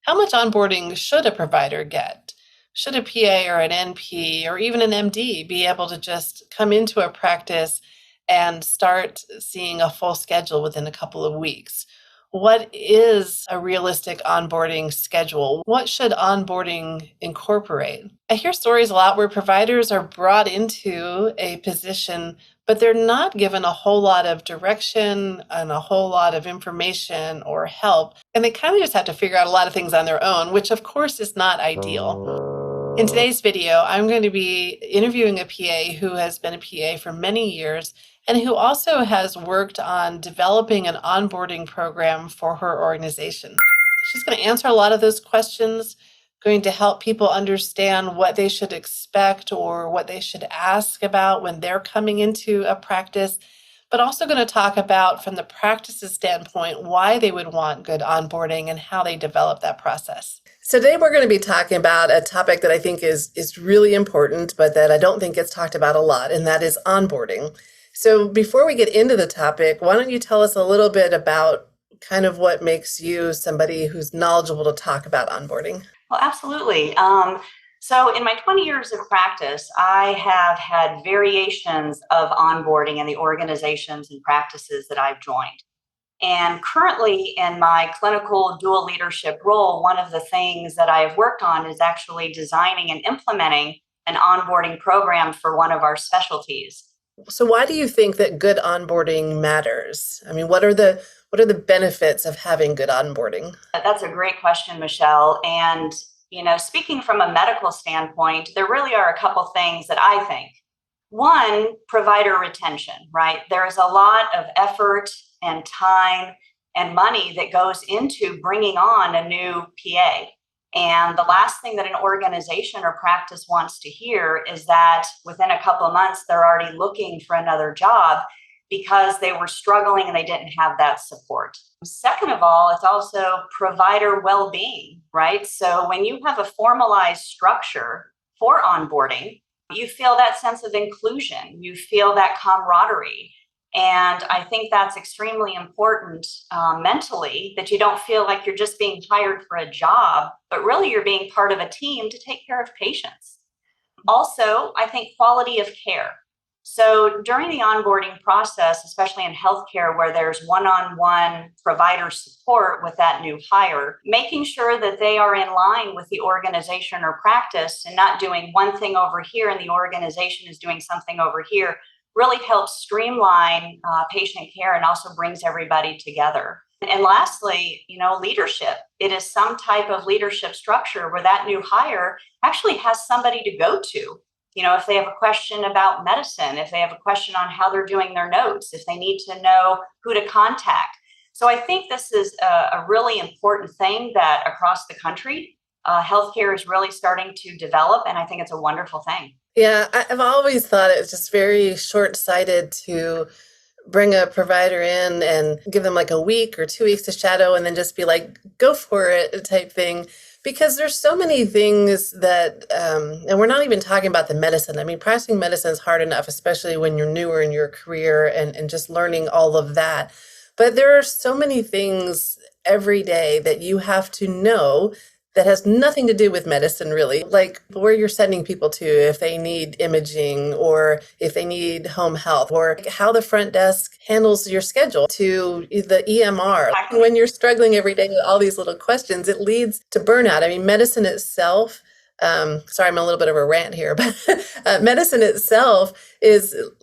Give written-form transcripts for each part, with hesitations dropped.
How much onboarding should a provider get? Should a PA or an NP or even an MD be able to just come into a practice and start seeing a full schedule within a couple of weeks? What is a realistic onboarding schedule? What should onboarding incorporate? I hear stories a lot where providers are brought into a position, but they're not given a whole lot of direction and a whole lot of information or help. And they kind of just have to figure out a lot of things on their own, which of course is not ideal. In today's video, I'm going to be interviewing a PA who has been a PA for many years and who also has worked on developing an onboarding program for her organization. She's going to answer a lot of those questions, going to help people understand what they should expect or what they should ask about when they're coming into a practice, but also going to talk about, from the practice's standpoint, why they would want good onboarding and how they develop that process. So today we're going to be talking about a topic that I think is really important, but that I don't think gets talked about a lot, and that is onboarding. So before we get into the topic, why don't you tell us a little bit about kind of what makes you somebody who's knowledgeable to talk about onboarding? Well, absolutely. So in my 20 years of practice, I have had variations of onboarding in the organizations and practices that I've joined. And currently in my clinical dual leadership role, one of the things that I've worked on is actually designing and implementing an onboarding program for one of our specialties. So why do you think that good onboarding matters? I mean, what are the benefits of having good onboarding? That's a great question, Michelle. And, speaking from a medical standpoint, there really are a couple things that I think. One, provider retention, right? There is a lot of effort and time and money that goes into bringing on a new PA. And the last thing that an organization or practice wants to hear is that within a couple of months, they're already looking for another job because they were struggling and they didn't have that support. Second of all, it's also provider well-being, right? So when you have a formalized structure for onboarding, you feel that sense of inclusion, you feel that camaraderie. And I think that's extremely important mentally, that you don't feel like you're just being hired for a job, but really you're being part of a team to take care of patients. Also, I think quality of care. So during the onboarding process, especially in healthcare where there's one-on-one provider support with that new hire, making sure that they are in line with the organization or practice and not doing one thing over here and the organization is doing something over here really helps streamline patient care and also brings everybody together. And lastly, leadership. It is some type of leadership structure where that new hire actually has somebody to go to. If they have a question about medicine, if they have a question on how they're doing their notes, if they need to know who to contact. So I think this is a really important thing that across the country, healthcare is really starting to develop, and I think it's a wonderful thing. Yeah, I've always thought it's just very short-sighted to bring a provider in and give them like a week or 2 weeks to shadow and then just be like, go for it type thing. Because there's so many things that, and we're not even talking about the medicine. I mean, practicing medicine is hard enough, especially when you're newer in your career and just learning all of that. But there are so many things every day that you have to know that has nothing to do with medicine, really, like where you're sending people to if they need imaging or if they need home health, or how the front desk handles your schedule to the EMR. When you're struggling every day with all these little questions, it leads to burnout. I mean, medicine itself, sorry, I'm a little bit of a rant here, but medicine itself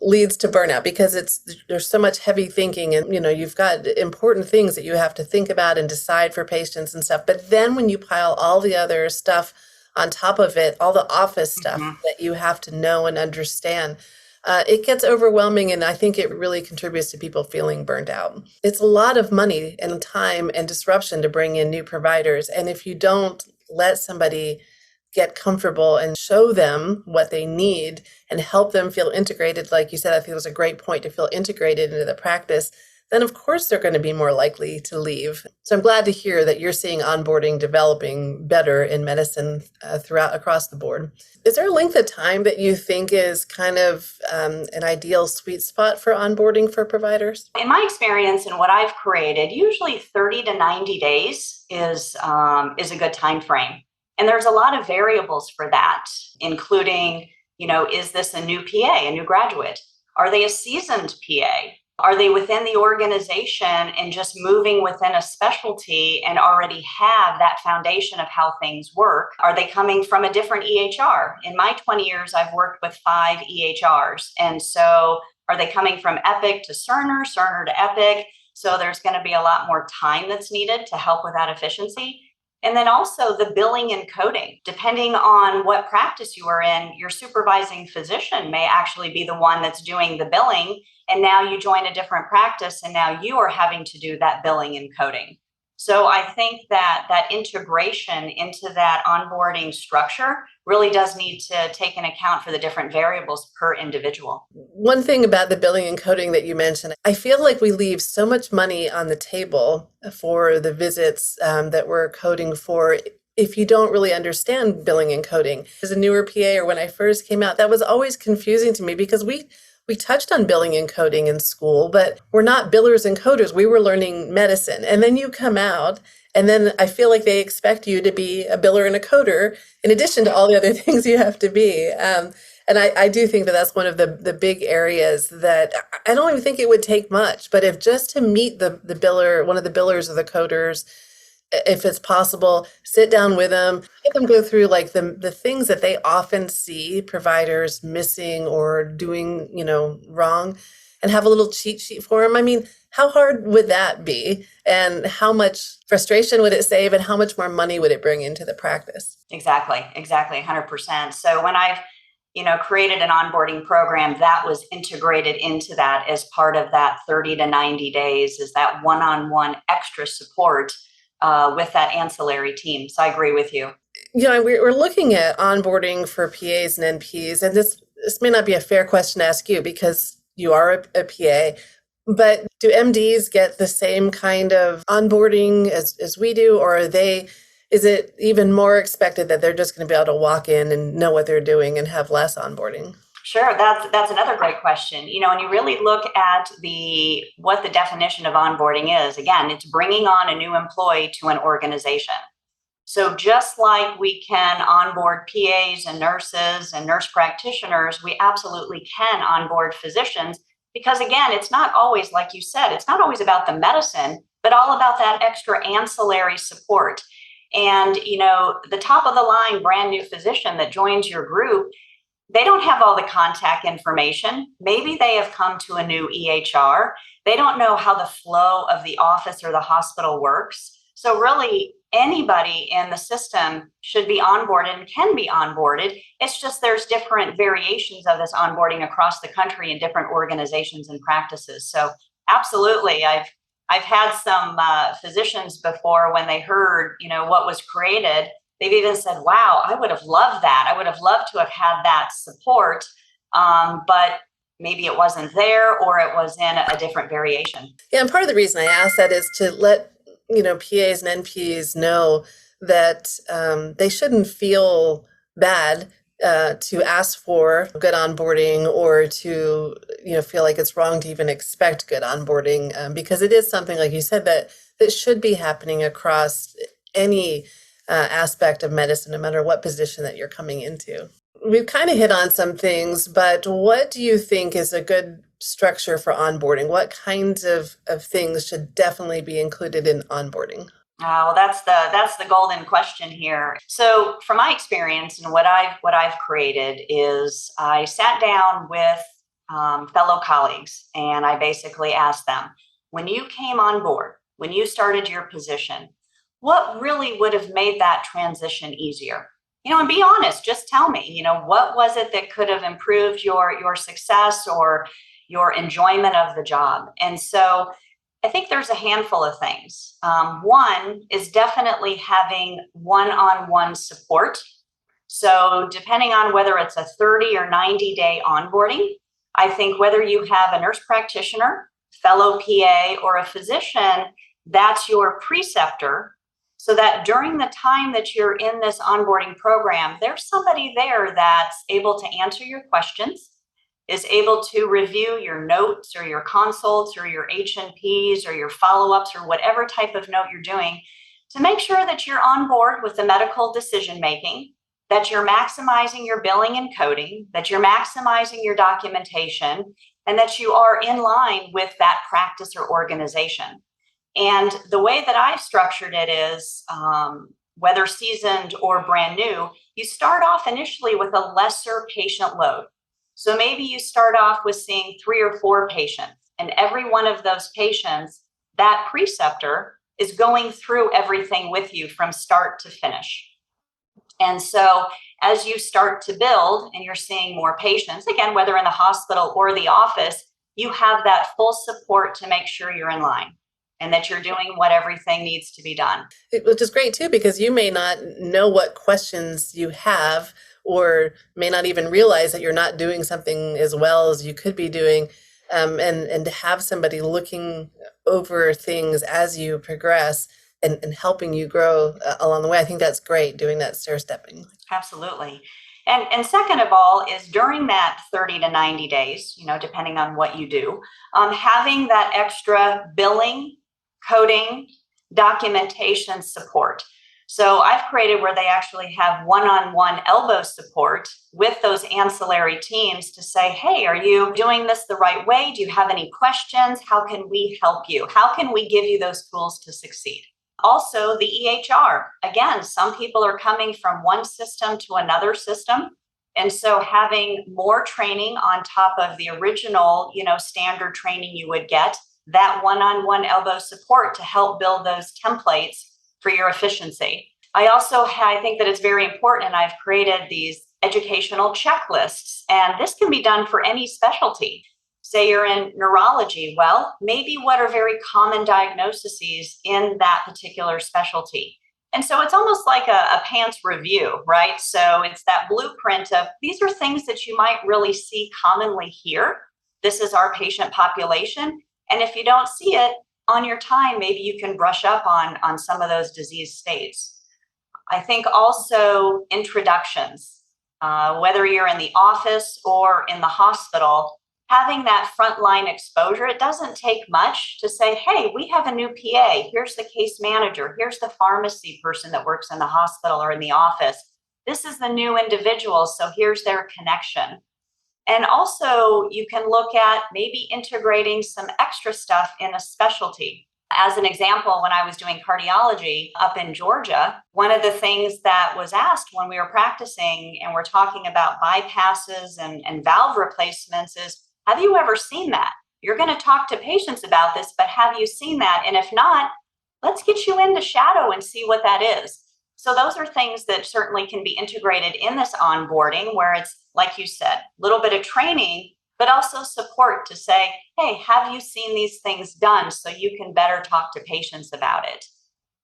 leads to burnout because there's so much heavy thinking and, you've got important things that you have to think about and decide for patients and stuff. But then when you pile all the other stuff on top of it, all the office stuff that you have to know and understand, it gets overwhelming, and I think it really contributes to people feeling burned out. It's a lot of money and time and disruption to bring in new providers. And if you don't let somebody get comfortable and show them what they need and help them feel integrated. Like you said, I think it was a great point to feel integrated into the practice. then of course they're going to be more likely to leave. So I'm glad to hear that you're seeing onboarding developing better in medicine throughout across the board. Is there a length of time that you think is kind of an ideal sweet spot for onboarding for providers? In my experience and what I've created, usually 30 to 90 days is a good time frame. And there's a lot of variables for that, including, is this a new PA, a new graduate? Are they a seasoned PA? Are they within the organization and just moving within a specialty and already have that foundation of how things work? Are they coming from a different EHR? In my 20 years, I've worked with 5 EHRs. And so are they coming from Epic to Cerner, Cerner to Epic? So there's going to be a lot more time that's needed to help with that efficiency. And then also the billing and coding. Depending on what practice you are in, your supervising physician may actually be the one that's doing the billing. And now you join a different practice and now you are having to do that billing and coding. So I think that integration into that onboarding structure really does need to take into account for the different variables per individual. One thing about the billing and coding that you mentioned, I feel like we leave so much money on the table for the visits that we're coding for if you don't really understand billing and coding. As a newer PA or when I first came out, that was always confusing to me because we touched on billing and coding in school, but we're not billers and coders. We were learning medicine. And then you come out, and then I feel like they expect you to be a biller and a coder in addition to all the other things you have to be. And I do think that that's one of the big areas that I don't even think it would take much, but if just to meet the biller, one of the billers or the coders, if it's possible, sit down with them, let them go through like the things that they often see providers missing or doing, wrong, and have a little cheat sheet for them. I mean, how hard would that be? And how much frustration would it save? And how much more money would it bring into the practice? Exactly, 100%. So when I've created an onboarding program that was integrated into that as part of that 30 to 90 days is that one-on-one extra support with that ancillary team. So I agree with you. We're looking at onboarding for PAs and NPs, and this may not be a fair question to ask you because you are a PA, but do MDs get the same kind of onboarding as we do, or is it even more expected that they're just going to be able to walk in and know what they're doing and have less onboarding? Sure, that's another great question. When you really look at what the definition of onboarding is, again, it's bringing on a new employee to an organization. So just like we can onboard PAs and nurses and nurse practitioners, we absolutely can onboard physicians because again, it's not always, like you said, it's not always about the medicine, but all about that extra ancillary support. And, the top of the line brand new physician that joins your group, they don't have all the contact information. Maybe they have come to a new EHR. They don't know how the flow of the office or the hospital works. So really, anybody in the system should be onboarded and can be onboarded. It's just there's different variations of this onboarding across the country in different organizations and practices. So absolutely, I've had some physicians before when they heard, what was created. They've even said, wow, I would have loved that. I would have loved to have had that support, but maybe it wasn't there or it was in a different variation. Yeah, and part of the reason I ask that is to let, PAs and NPs know that they shouldn't feel bad to ask for good onboarding or to, feel like it's wrong to even expect good onboarding because it is something, like you said, that should be happening across any aspect of medicine, no matter what position that you're coming into. We've kind of hit on some things, but what do you think is a good structure for onboarding? What kinds of things should definitely be included in onboarding? Well, that's the golden question here. So, from my experience and what I've created is I sat down with fellow colleagues and I basically asked them, when you came on board, when you started your position, what really would have made that transition easier? And be honest, just tell me, what was it that could have improved your success or your enjoyment of the job? And so I think there's a handful of things. One is definitely having one-on-one support. So depending on whether it's a 30 or 90-day onboarding, I think whether you have a nurse practitioner, fellow PA or a physician that's your preceptor, so that during the time that you're in this onboarding program, there's somebody there that's able to answer your questions, is able to review your notes or your consults or your H&Ps or your follow-ups or whatever type of note you're doing, to make sure that you're on board with the medical decision making, that you're maximizing your billing and coding, that you're maximizing your documentation, and that you are in line with that practice or organization. And the way that I've structured it is, whether seasoned or brand new, you start off initially with a lesser patient load. So maybe you start off with seeing 3 or 4 patients, and every one of those patients, that preceptor is going through everything with you from start to finish. And so as you start to build and you're seeing more patients, again, whether in the hospital or the office, you have that full support to make sure you're in line and that you're doing what everything needs to be done. Which is great too, because you may not know what questions you have, or may not even realize that you're not doing something as well as you could be doing. And to have somebody looking over things as you progress and helping you grow along the way, I think that's great, doing that stair stepping. Absolutely. And second of all is during that 30 to 90 days, depending on what you do, having that extra billing, coding, documentation support. So I've created where they actually have one-on-one elbow support with those ancillary teams to say, hey, are you doing this the right way? Do you have any questions? How can we help you? How can we give you those tools to succeed? Also, the EHR. Again, some people are coming from one system to another system. And so having more training on top of the original, standard training you would get, that one-on-one elbow support to help build those templates for your efficiency. I think that it's very important, and I've created these educational checklists, and this can be done for any specialty. Say you're in neurology, well, maybe what are very common diagnoses in that particular specialty? And so it's almost like a PANCE review, right? So it's that blueprint of these are things that you might really see commonly here. This is our patient population. And if you don't see it on your time, maybe you can brush up on some of those disease states. I think also introductions, whether you're in the office or in the hospital, having that frontline exposure, it doesn't take much to say, hey, we have a new PA. Here's the case manager. Here's the pharmacy person that works in the hospital or in the office. This is the new individual, so here's their connection. And also, you can look at maybe integrating some extra stuff in a specialty. As an example, when I was doing cardiology up in Georgia, one of the things that was asked when we were practicing and we're talking about bypasses and valve replacements is, have you ever seen that? You're going to talk to patients about this, but have you seen that? And if not, let's get you into shadow and see what that is. So those are things that certainly can be integrated in this onboarding, where it's, like you said, a little bit of training, but also support to say, hey, have you seen these things done so you can better talk to patients about it?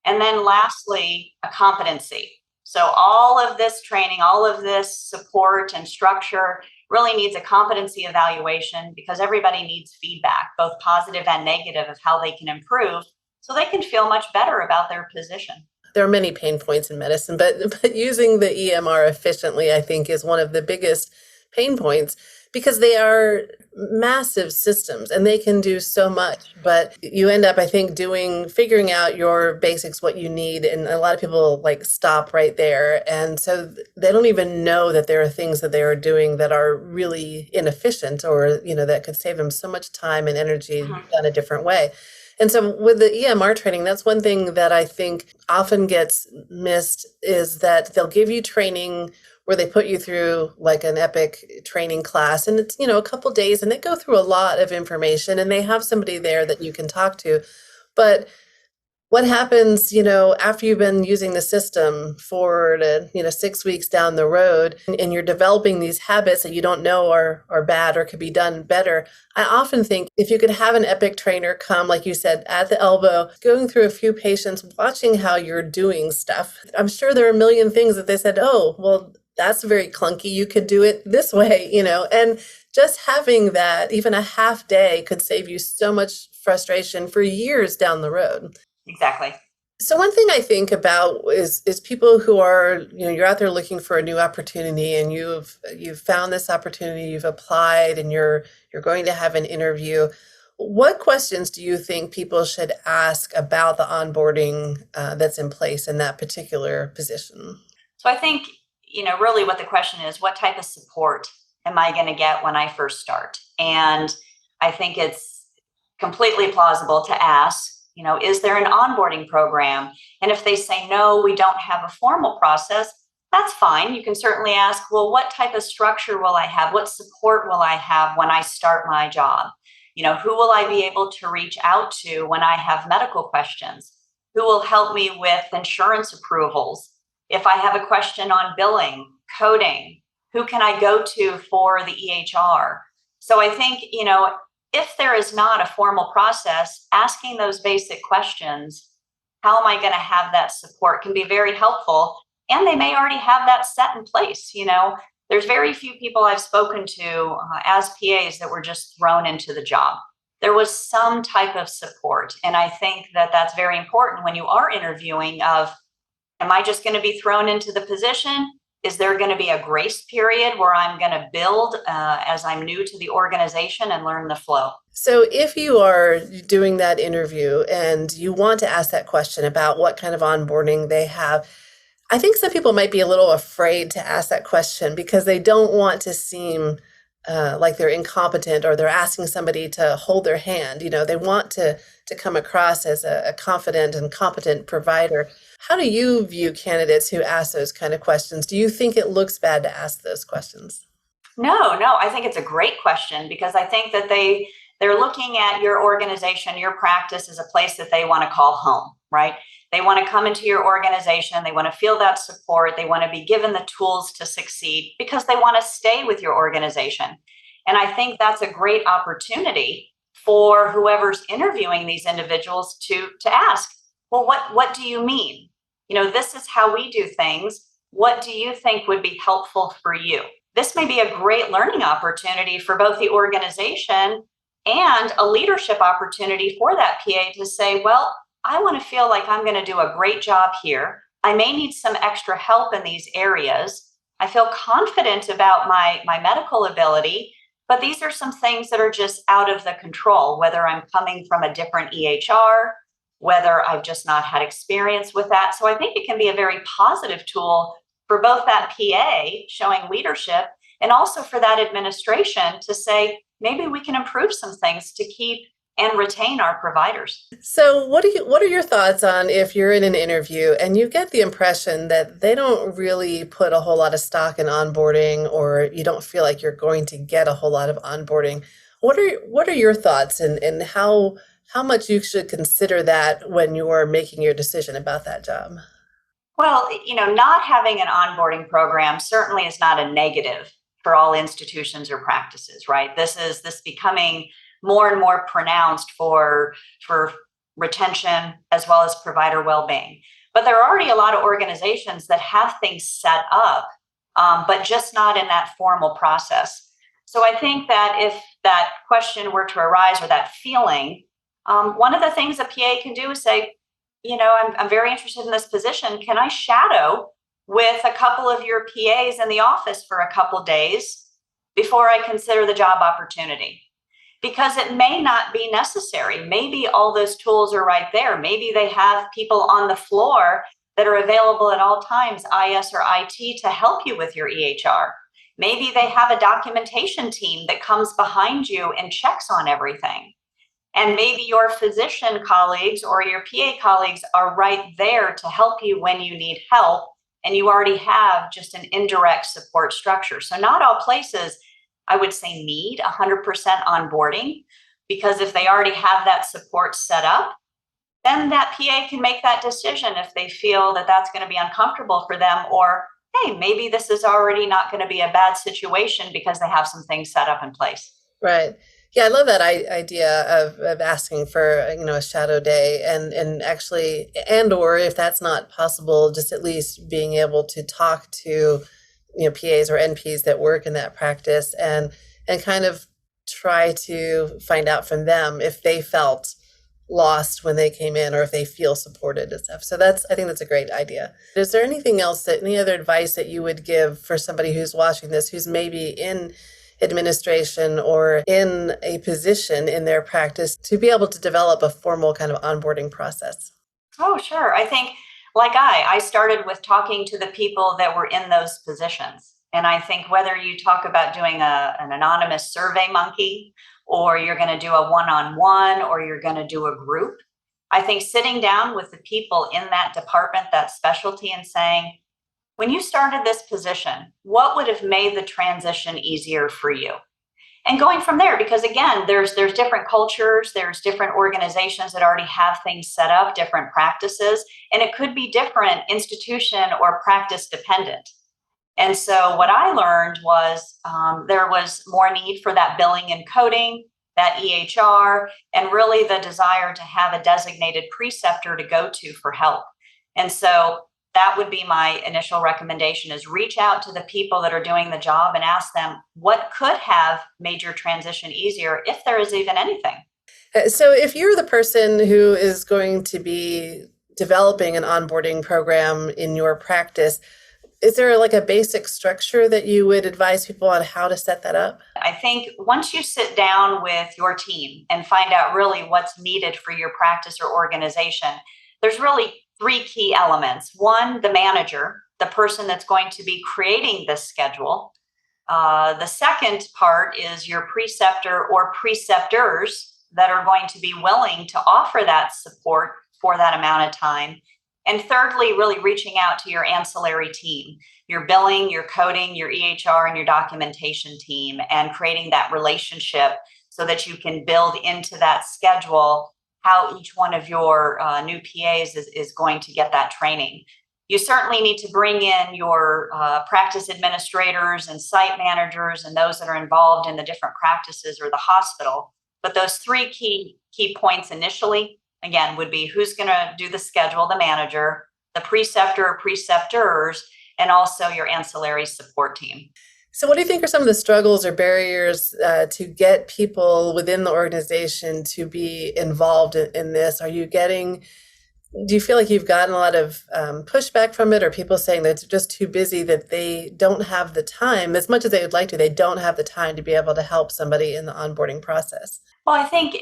And then lastly, a competency. So all of this training, all of this support and structure really needs a competency evaluation, because everybody needs feedback, both positive and negative, of how they can improve so they can feel much better about their position. There are many pain points in medicine, but using the EMR efficiently, I think, is one of the biggest pain points, because they are massive systems and they can do so much. But you end up, I think, figuring out your basics, what you need. And a lot of people stop right there. And so they don't even know that there are things that they are doing that are really inefficient, or, that could save them so much time and energy done a different way. And so with the EMR training, that's one thing that I think often gets missed, is that they'll give you training where they put you through an Epic training class, and it's, a couple days, and they go through a lot of information, and they have somebody there that you can talk to. But what happens, after you've been using the system for 6 weeks down the road, and you're developing these habits that you don't know are bad or could be done better? I often think if you could have an Epic trainer come, like you said, at the elbow, going through a few patients, watching how you're doing stuff. I'm sure there are a million things that they said, oh, well, that's very clunky. You could do it this way, and just having that, even a half day could save you so much frustration for years down the road. Exactly. So one thing I think about is people who are, you're out there looking for a new opportunity and you've found this opportunity, you've applied and you're going to have an interview. What questions do you think people should ask about the onboarding that's in place in that particular position? So I think, really what the question is, what type of support am I going to get when I first start? And I think it's completely plausible to ask, is there an onboarding program? And if they say, no, we don't have a formal process, that's fine. You can certainly ask, well, what type of structure will I have? What support will I have when I start my job? Who will I be able to reach out to when I have medical questions? Who will help me with insurance approvals? If I have a question on billing, coding, who can I go to for the EHR? So I think, if there is not a formal process, asking those basic questions, how am I going to have that support, can be very helpful. And they may already have that set in place. There's very few people I've spoken to as PAs that were just thrown into the job. There was some type of support. And I think that that's very important when you are interviewing of, am I just going to be thrown into the position? Is there going to be a grace period where I'm going to build as I'm new to the organization and learn the flow? So if you are doing that interview and you want to ask that question about what kind of onboarding they have, I think some people might be a little afraid to ask that question because they don't want to seem like they're incompetent or they're asking somebody to hold their hand. They want to come across as a confident and competent provider. How do you view candidates who ask those kind of questions? Do you think it looks bad to ask those questions? No, I think it's a great question because I think that they're looking at your organization, your practice as a place that they want to call home, right? They want to come into your organization. They want to feel that support. They want to be given the tools to succeed because they want to stay with your organization. And I think that's a great opportunity for whoever's interviewing these individuals to ask, well, what do you mean? This is how we do things. What do you think would be helpful for you? This may be a great learning opportunity for both the organization and a leadership opportunity for that PA to say, well, I want to feel like I'm going to do a great job here. I may need some extra help in these areas. I feel confident about my medical ability, but these are some things that are just out of the control, whether I'm coming from a different EHR, whether I've just not had experience with that. So I think it can be a very positive tool for both that PA showing leadership and also for that administration to say, maybe we can improve some things to keep and retain our providers. So what are your thoughts on if you're in an interview and you get the impression that they don't really put a whole lot of stock in onboarding, or you don't feel like you're going to get a whole lot of onboarding? What are your thoughts and how much you should consider that when you're making your decision about that job? Well, not having an onboarding program certainly is not a negative for all institutions or practices, right? This becoming more and more pronounced for retention as well as provider well-being. But there are already a lot of organizations that have things set up, but just not in that formal process. So I think that if that question were to arise or that feeling, one of the things a PA can do is say, I'm very interested in this position. Can I shadow with a couple of your PAs in the office for a couple days before I consider the job opportunity? Because it may not be necessary. Maybe all those tools are right there. Maybe they have people on the floor that are available at all times, IS or IT, to help you with your EHR. Maybe they have a documentation team that comes behind you and checks on everything. And maybe your physician colleagues or your PA colleagues are right there to help you when you need help, and you already have just an indirect support structure. So not all places, I would say, need 100% onboarding, because if they already have that support set up, then that PA can make that decision if they feel that that's going to be uncomfortable for them, or, hey, maybe this is already not going to be a bad situation because they have some things set up in place. Right. Yeah, I love that idea of asking for, a shadow day and actually, and or if that's not possible, just at least being able to talk to PAs or NPs that work in that practice, and kind of try to find out from them if they felt lost when they came in or if they feel supported and stuff. So I think that's a great idea. Is there anything else any other advice that you would give for somebody who's watching this, who's maybe in administration or in a position in their practice to be able to develop a formal kind of onboarding process? Oh, sure. I think, like I started with talking to the people that were in those positions. And I think whether you talk about doing an anonymous survey monkey, or you're going to do a one-on-one, or you're going to do a group, I think sitting down with the people in that department, that specialty, and saying, when you started this position, what would have made the transition easier for you? And going from there, because again, there's different cultures, there's different organizations that already have things set up, different practices, and it could be different institution or practice dependent. And so what I learned was there was more need for that billing and coding, that EHR, and really the desire to have a designated preceptor to go to for help. And so that would be my initial recommendation, is reach out to the people that are doing the job and ask them what could have made your transition easier, if there is even anything. So if you're the person who is going to be developing an onboarding program in your practice, is there like a basic structure that you would advise people on how to set that up? I think once you sit down with your team and find out really what's needed for your practice or organization, there's really three key elements. One, the manager, the person that's going to be creating this schedule. The second part is your preceptor or preceptors that are going to be willing to offer that support for that amount of time. And thirdly, really reaching out to your ancillary team, your billing, your coding, your EHR, and your documentation team, and creating that relationship so that you can build into that schedule how each one of your new PAs is going to get that training. You certainly need to bring in your practice administrators and site managers and those that are involved in the different practices or the hospital. But those three key points initially, again, would be who's going to do the schedule, the manager, the preceptor or preceptors, and also your ancillary support team. So what do you think are some of the struggles or barriers to get people within the organization to be involved in this? Do you feel like you've gotten a lot of pushback from it, or people saying that it's just too busy, that they don't have the time, as much as they would like to, they don't have the time to be able to help somebody in the onboarding process? Well, I think,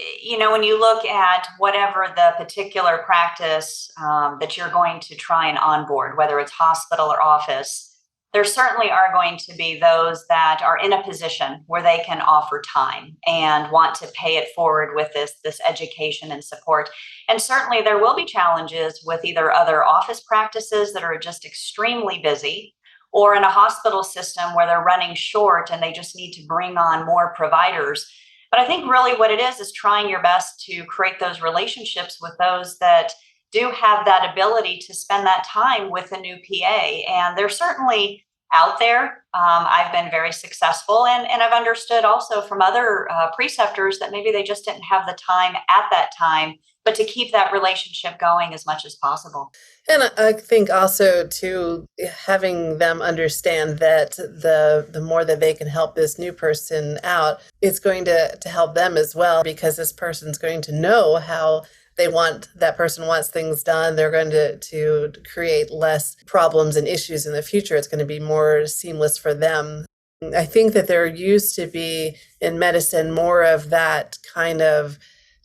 when you look at whatever the particular practice that you're going to try and onboard, whether it's hospital or office, there certainly are going to be those that are in a position where they can offer time and want to pay it forward with this education and support. And certainly there will be challenges with either other office practices that are just extremely busy, or in a hospital system where they're running short and they just need to bring on more providers. But I think really what it is trying your best to create those relationships with those that do have that ability to spend that time with a new PA. And they're certainly out there. I've been very successful, and I've understood also from other preceptors that maybe they just didn't have the time at that time, but to keep that relationship going as much as possible. And I think also too, having them understand that the more that they can help this new person out, it's going to help them as well, because this person's going to know how that person wants things done. They're going to create less problems and issues in the future. It's going to be more seamless for them. I think that there used to be in medicine more of that kind of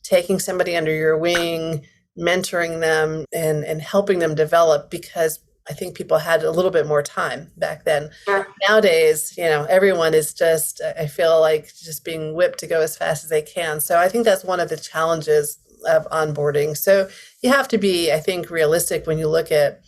taking somebody under your wing, mentoring them and helping them develop, because I think people had a little bit more time back then. Sure. Nowadays, everyone is just, I feel like, just being whipped to go as fast as they can. So I think that's one of the challenges of onboarding. So you have to be, I think, realistic when you look at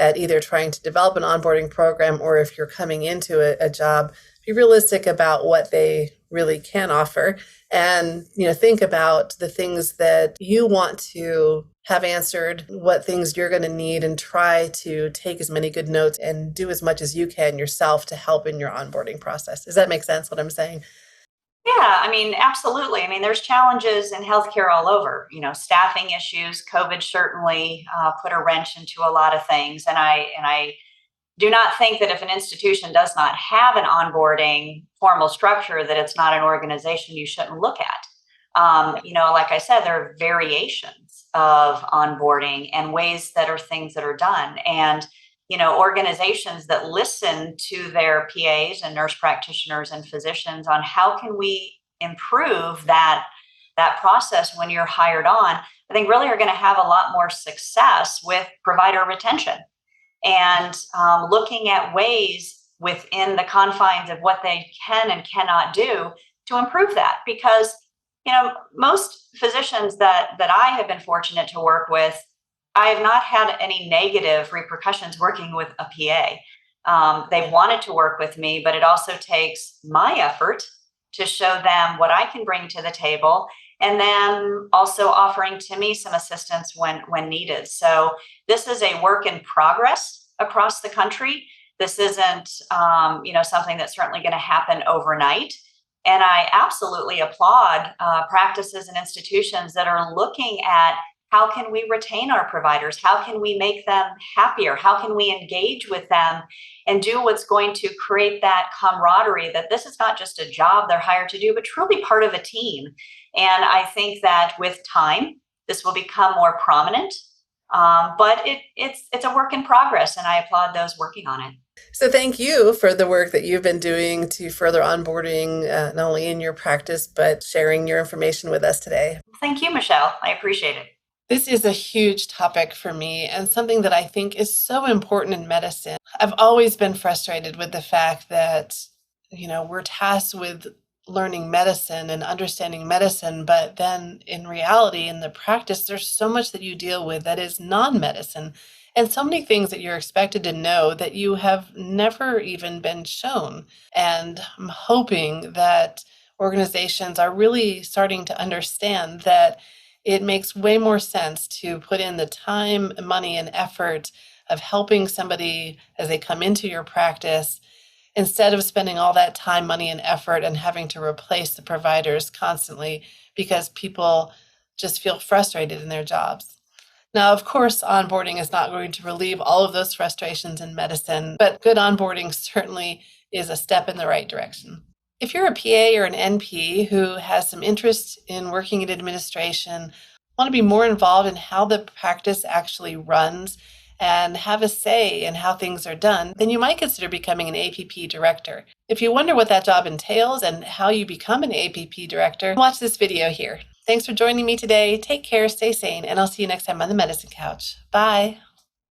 either trying to develop an onboarding program, or if you're coming into a job, be realistic about what they really can offer, and think about the things that you want to have answered, what things you're going to need, and try to take as many good notes and do as much as you can yourself to help in your onboarding process. Does that make sense, what I'm saying? Yeah, absolutely. There's challenges in healthcare all over. Staffing issues. COVID certainly put a wrench into a lot of things, and I do not think that if an institution does not have an onboarding formal structure, that it's not an organization you shouldn't look at. Like I said, there are variations of onboarding and ways that are things that are done. And, organizations that listen to their PAs and nurse practitioners and physicians on how can we improve that process when you're hired on, I think really are going to have a lot more success with provider retention and looking at ways within the confines of what they can and cannot do to improve that. Because most physicians that I have been fortunate to work with, I have not had any negative repercussions working with a PA. They've wanted to work with me, but it also takes my effort to show them what I can bring to the table, and then also offering to me some assistance when needed. So this is a work in progress across the country. This isn't, something that's certainly going to happen overnight. And I absolutely applaud practices and institutions that are looking at how can we retain our providers? How can we make them happier? How can we engage with them and do what's going to create that camaraderie that this is not just a job they're hired to do, but truly part of a team. And I think that with time, this will become more prominent. But it's a work in progress, and I applaud those working on it. So thank you for the work that you've been doing to further onboarding, not only in your practice, but sharing your information with us today. Thank you, Michelle. I appreciate it. This is a huge topic for me and something that I think is so important in medicine. I've always been frustrated with the fact that, we're tasked with learning medicine and understanding medicine, but then in reality, in the practice, there's so much that you deal with that is non-medicine, and so many things that you're expected to know that you have never even been shown. And I'm hoping that organizations are really starting to understand that it makes way more sense to put in the time, money, and effort of helping somebody as they come into your practice, instead of spending all that time, money, and effort and having to replace the providers constantly because people just feel frustrated in their jobs. Now, of course, onboarding is not going to relieve all of those frustrations in medicine, but good onboarding certainly is a step in the right direction. If you're a PA or an NP who has some interest in working in administration, want to be more involved in how the practice actually runs, and have a say in how things are done, then you might consider becoming an APP director. If you wonder what that job entails and how you become an APP director, watch this video here. Thanks for joining me today. Take care, stay sane, and I'll see you next time on the Medicine Couch. Bye.